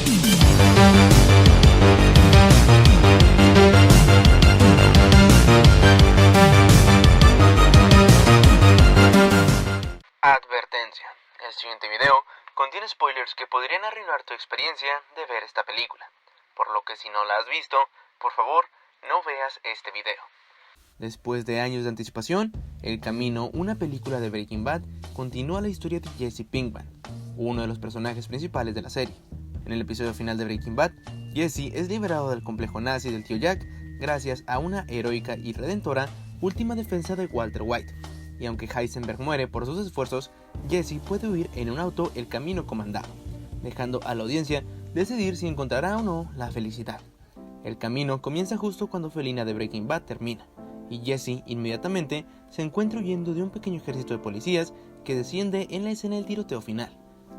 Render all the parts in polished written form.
Advertencia: el siguiente video contiene spoilers que podrían arruinar tu experiencia de ver esta película, por lo que si no la has visto, por favor, no veas este video. Después de años de anticipación, El Camino, una película de Breaking Bad, continúa la historia de Jesse Pinkman, uno de los personajes principales de la serie. En el episodio final de Breaking Bad, Jesse es liberado del complejo nazi del tío Jack gracias a una heroica y redentora última defensa de Walter White. Y aunque Heisenberg muere por sus esfuerzos, Jesse puede huir en un auto El Camino comandado, dejando a la audiencia decidir si encontrará o no la felicidad. El Camino comienza justo cuando Felina de Breaking Bad termina, y Jesse inmediatamente se encuentra huyendo de un pequeño ejército de policías que desciende en la escena del tiroteo final.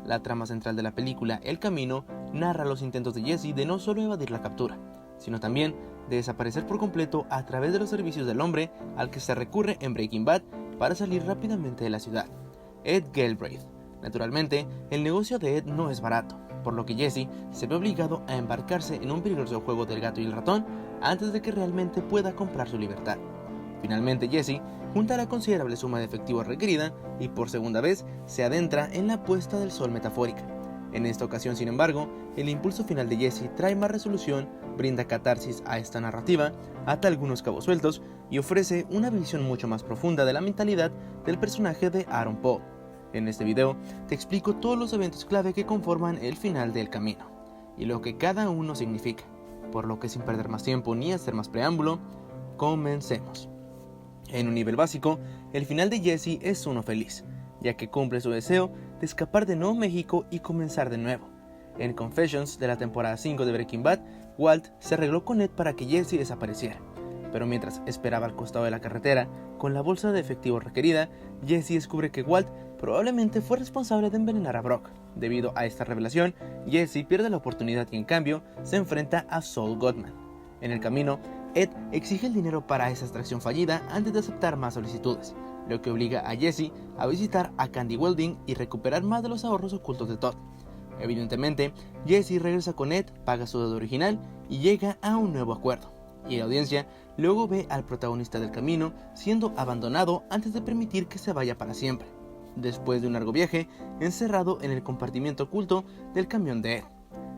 La trama central de la película El Camino narra los intentos de Jesse de no solo evadir la captura, sino también de desaparecer por completo a través de los servicios del hombre al que se recurre en Breaking Bad para salir rápidamente de la ciudad, Ed Galbraith. Naturalmente, el negocio de Ed no es barato, por lo que Jesse se ve obligado a embarcarse en un peligroso juego del gato y el ratón antes de que realmente pueda comprar su libertad. Finalmente, Jesse junta la considerable suma de efectivo requerida y por segunda vez se adentra en la puesta del sol metafórica. En esta ocasión, sin embargo, el impulso final de Jesse trae más resolución, brinda catarsis a esta narrativa, ata algunos cabos sueltos y ofrece una visión mucho más profunda de la mentalidad del personaje de Aaron Paul. En este video te explico todos los eventos clave que conforman el final del Camino y lo que cada uno significa, por lo que sin perder más tiempo ni hacer más preámbulo, comencemos. En un nivel básico, el final de Jesse es uno feliz, ya que cumple su deseo de escapar de Nuevo México y comenzar de nuevo. En Confessions de la temporada 5 de Breaking Bad, Walt se arregló con Ed para que Jesse desapareciera, pero mientras esperaba al costado de la carretera con la bolsa de efectivo requerida, Jesse descubre que Walt probablemente fue responsable de envenenar a Brock. Debido a esta revelación, Jesse pierde la oportunidad y en cambio se enfrenta a Saul Goodman. En el camino, Ed exige el dinero para esa extracción fallida antes de aceptar más solicitudes, lo que obliga a Jesse a visitar a Candy Welding y recuperar más de los ahorros ocultos de Todd. Evidentemente, Jesse regresa con Ed, paga su deuda original y llega a un nuevo acuerdo. Y la audiencia luego ve al protagonista del camino siendo abandonado antes de permitir que se vaya para siempre, después de un largo viaje encerrado en el compartimiento oculto del camión de Ed.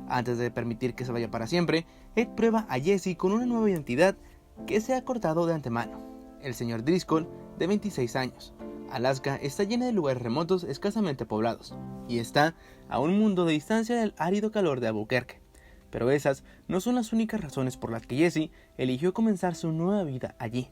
Antes de permitir que se vaya para siempre, Ed prueba a Jesse con una nueva identidad que se ha cortado de antemano, el señor Driscoll, de 26 años. Alaska está llena de lugares remotos escasamente poblados, y está a un mundo de distancia del árido calor de Albuquerque. Pero esas no son las únicas razones por las que Jesse eligió comenzar su nueva vida allí.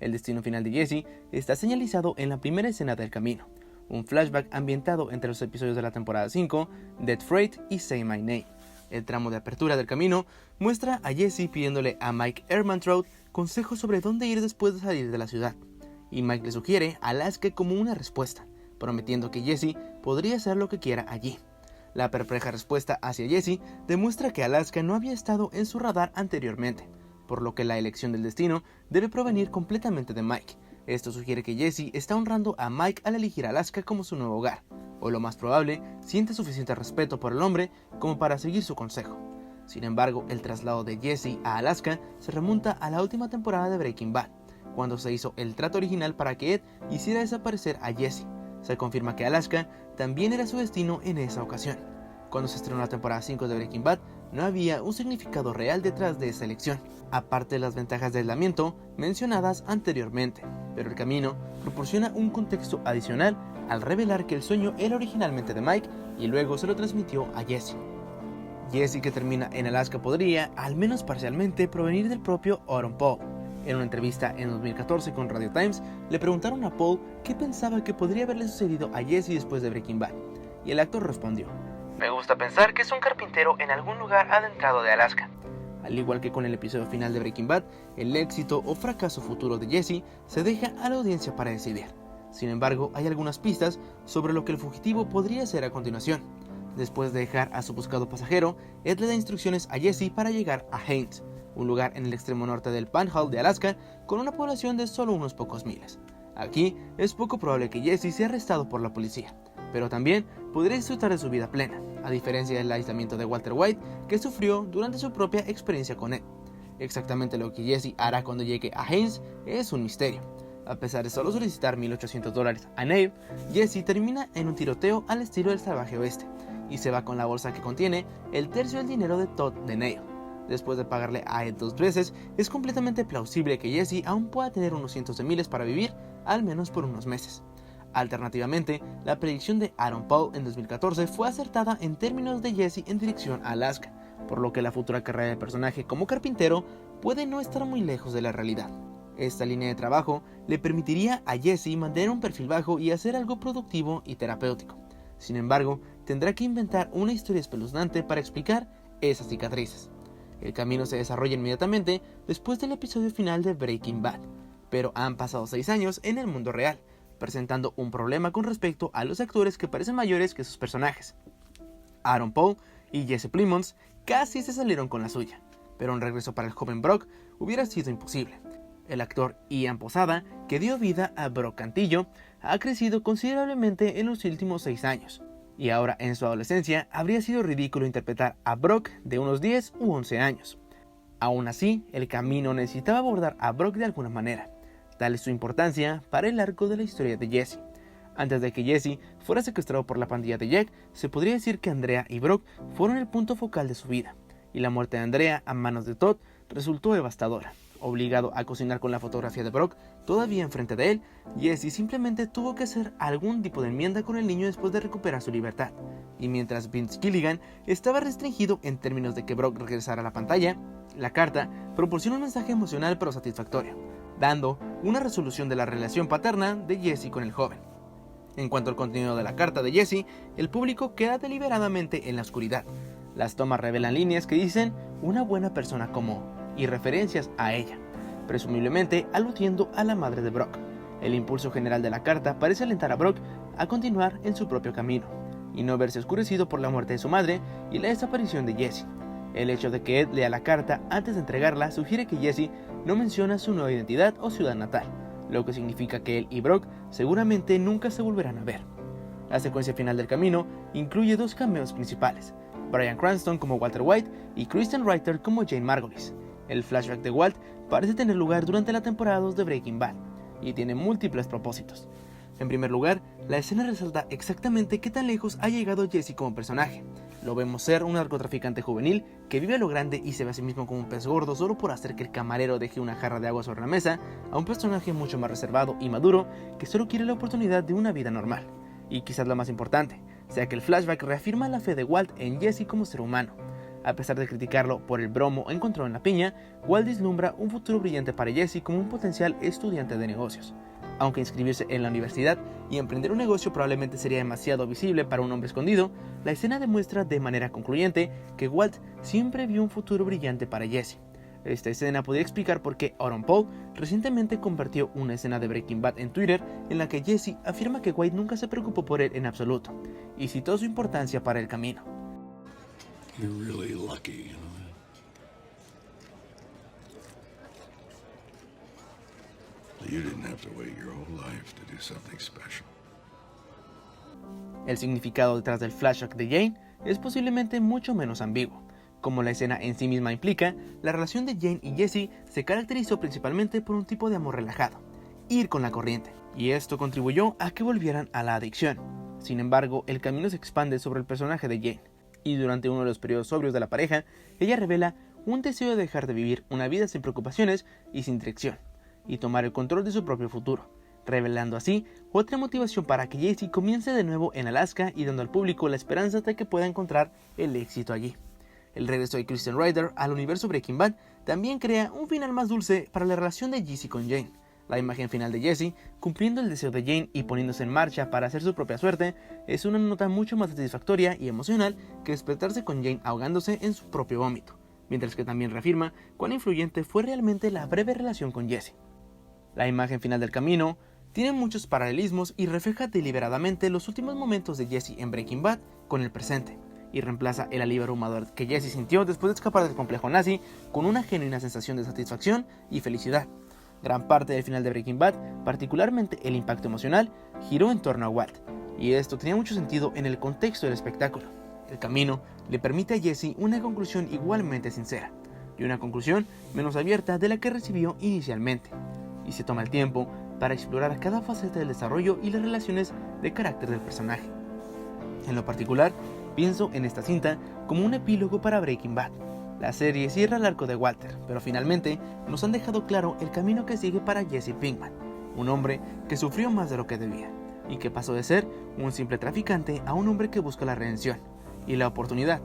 El destino final de Jesse está señalizado en la primera escena del camino, un flashback ambientado entre los episodios de la temporada 5, Dead Freight y Say My Name. El tramo de apertura del camino muestra a Jesse pidiéndole a Mike Ehrmantraut consejos sobre dónde ir después de salir de la ciudad, y Mike le sugiere a Alaska como una respuesta, prometiendo que Jesse podría hacer lo que quiera allí. La perpleja respuesta hacia Jesse demuestra que Alaska no había estado en su radar anteriormente, por lo que la elección del destino debe provenir completamente de Mike. Esto sugiere que Jesse está honrando a Mike al elegir a Alaska como su nuevo hogar, o lo más probable, siente suficiente respeto por el hombre como para seguir su consejo. Sin embargo, el traslado de Jesse a Alaska se remonta a la última temporada de Breaking Bad, cuando se hizo el trato original para que Ed hiciera desaparecer a Jesse. Se confirma que Alaska también era su destino en esa ocasión. Cuando se estrenó la temporada 5 de Breaking Bad, no había un significado real detrás de esa elección, aparte de las ventajas de aislamiento mencionadas anteriormente, pero el camino proporciona un contexto adicional al revelar que el sueño era originalmente de Mike y luego se lo transmitió a Jesse. Jesse, que termina en Alaska, podría, al menos parcialmente, provenir del propio Aaron Paul. En una entrevista en 2014 con Radio Times, le preguntaron a Paul qué pensaba que podría haberle sucedido a Jesse después de Breaking Bad, y el actor respondió: "Me gusta pensar que es un carpintero en algún lugar adentrado de Alaska". Al igual que con el episodio final de Breaking Bad, el éxito o fracaso futuro de Jesse se deja a la audiencia para decidir. Sin embargo, hay algunas pistas sobre lo que el fugitivo podría hacer a continuación. Después de dejar a su buscado pasajero, Ed le da instrucciones a Jesse para llegar a Haines, un lugar en el extremo norte del Panhandle de Alaska con una población de solo unos pocos miles. Aquí es poco probable que Jesse sea arrestado por la policía, pero también podría disfrutar de su vida plena, a diferencia del aislamiento de Walter White que sufrió durante su propia experiencia con él. Exactamente lo que Jesse hará cuando llegue a Haines es un misterio. A pesar de solo solicitar $1,800 a Neve, Jesse termina en un tiroteo al estilo del salvaje oeste, y se va con la bolsa que contiene el tercio del dinero de Todd de Neve. Después de pagarle a Ed 2 veces, es completamente plausible que Jesse aún pueda tener unos cientos de miles para vivir, al menos por unos meses. Alternativamente, la predicción de Aaron Paul en 2014 fue acertada en términos de Jesse en dirección a Alaska, por lo que la futura carrera del personaje como carpintero puede no estar muy lejos de la realidad. Esta línea de trabajo le permitiría a Jesse mantener un perfil bajo y hacer algo productivo y terapéutico. Sin embargo, tendrá que inventar una historia espeluznante para explicar esas cicatrices. El camino se desarrolla inmediatamente después del episodio final de Breaking Bad, pero han pasado 6 años en el mundo real, presentando un problema con respecto a los actores que parecen mayores que sus personajes. Aaron Paul y Jesse Plemons casi se salieron con la suya, pero un regreso para el joven Brock hubiera sido imposible. El actor Ian Posada, que dio vida a Brock Cantillo, ha crecido considerablemente en los últimos 6 años, y ahora en su adolescencia habría sido ridículo interpretar a Brock de unos 10 u 11 años. Aún así, el camino necesitaba abordar a Brock de alguna manera, tal es su importancia para el arco de la historia de Jesse. Antes de que Jesse fuera secuestrado por la pandilla de Jack, se podría decir que Andrea y Brock fueron el punto focal de su vida, y la muerte de Andrea a manos de Todd resultó devastadora. Obligado a cocinar con la fotografía de Brock todavía enfrente de él, Jesse simplemente tuvo que hacer algún tipo de enmienda con el niño después de recuperar su libertad, y mientras Vince Gilligan estaba restringido en términos de que Brock regresara a la pantalla, la carta proporciona un mensaje emocional pero satisfactorio, dando una resolución de la relación paterna de Jesse con el joven. En cuanto al contenido de la carta de Jesse, el público queda deliberadamente en la oscuridad. Las tomas revelan líneas que dicen "una buena persona como" y referencias a ella, presumiblemente aludiendo a la madre de Brock. El impulso general de la carta parece alentar a Brock a continuar en su propio camino, y no verse oscurecido por la muerte de su madre y la desaparición de Jesse. El hecho de que Ed lea la carta antes de entregarla sugiere que Jesse no menciona su nueva identidad o ciudad natal, lo que significa que él y Brock seguramente nunca se volverán a ver. La secuencia final del camino incluye 2 cameos principales, Bryan Cranston como Walter White y Kristen Ritter como Jane Margulies. El flashback de Walt parece tener lugar durante la temporada 2 de Breaking Bad, y tiene múltiples propósitos. En primer lugar, la escena resalta exactamente qué tan lejos ha llegado Jesse como personaje. Lo vemos ser un narcotraficante juvenil que vive a lo grande y se ve a sí mismo como un pez gordo solo por hacer que el camarero deje una jarra de agua sobre la mesa, a un personaje mucho más reservado y maduro que solo quiere la oportunidad de una vida normal. Y quizás lo más importante, sea que el flashback reafirma la fe de Walt en Jesse como ser humano. A pesar de criticarlo por el bromo encontrado en la piña, Walt vislumbra un futuro brillante para Jesse como un potencial estudiante de negocios. Aunque inscribirse en la universidad y emprender un negocio probablemente sería demasiado visible para un hombre escondido, la escena demuestra de manera concluyente que Walt siempre vio un futuro brillante para Jesse. Esta escena podría explicar por qué Aaron Paul recientemente compartió una escena de Breaking Bad en Twitter en la que Jesse afirma que White nunca se preocupó por él en absoluto, y citó su importancia para el camino. You're really lucky, you know. You didn't have to wait your whole life to do something special. El significado detrás del flashback de Jane es posiblemente mucho menos ambiguo. Como la escena en sí misma implica, la relación de Jane y Jesse se caracterizó principalmente por un tipo de amor relajado, ir con la corriente, y esto contribuyó a que volvieran a la adicción. Sin embargo, el camino se expande sobre el personaje de Jane, y durante uno de los periodos sobrios de la pareja, ella revela un deseo de dejar de vivir una vida sin preocupaciones y sin dirección, y tomar el control de su propio futuro, revelando así otra motivación para que Jesse comience de nuevo en Alaska y dando al público la esperanza de que pueda encontrar el éxito allí. El regreso de Kristen Ritter al universo Breaking Bad también crea un final más dulce para la relación de Jesse con Jane. La imagen final de Jesse, cumpliendo el deseo de Jane y poniéndose en marcha para hacer su propia suerte, es una nota mucho más satisfactoria y emocional que despertarse con Jane ahogándose en su propio vómito, mientras que también reafirma cuán influyente fue realmente la breve relación con Jesse. La imagen final del camino tiene muchos paralelismos y refleja deliberadamente los últimos momentos de Jesse en Breaking Bad con el presente, y reemplaza el alivio abrumador que Jesse sintió después de escapar del complejo nazi con una genuina sensación de satisfacción y felicidad. Gran parte del final de Breaking Bad, particularmente el impacto emocional, giró en torno a Walt, y esto tenía mucho sentido en el contexto del espectáculo. El camino le permite a Jesse una conclusión igualmente sincera, y una conclusión menos abierta de la que recibió inicialmente, y se toma el tiempo para explorar cada faceta del desarrollo y las relaciones de carácter del personaje. En lo particular, pienso en esta cinta como un epílogo para Breaking Bad. La serie cierra el arco de Walter, pero finalmente nos han dejado claro el camino que sigue para Jesse Pinkman, un hombre que sufrió más de lo que debía, y que pasó de ser un simple traficante a un hombre que busca la redención y la oportunidad,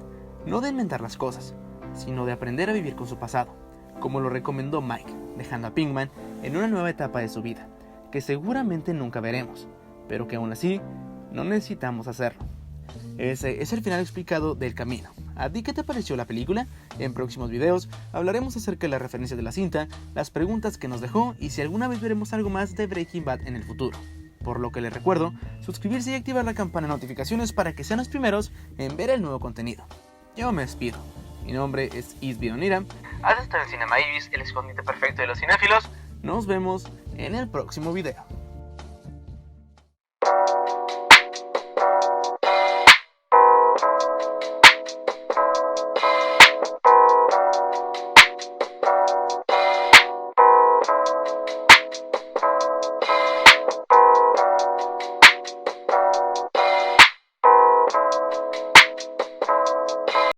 no de inventar las cosas, sino de aprender a vivir con su pasado, como lo recomendó Mike, dejando a Pinkman en una nueva etapa de su vida, que seguramente nunca veremos, pero que aún así no necesitamos hacerlo. Ese es el final explicado del camino. ¿A ti qué te pareció la película? En próximos videos hablaremos acerca de las referencias de la cinta, las preguntas que nos dejó y si alguna vez veremos algo más de Breaking Bad en el futuro. Por lo que les recuerdo suscribirse y activar la campana de notificaciones para que sean los primeros en ver el nuevo contenido. Yo me despido. Mi nombre es Isbi Onira. Has estado en Cinema Ibis, el escondite perfecto de los cinéfilos. Nos vemos en el próximo video.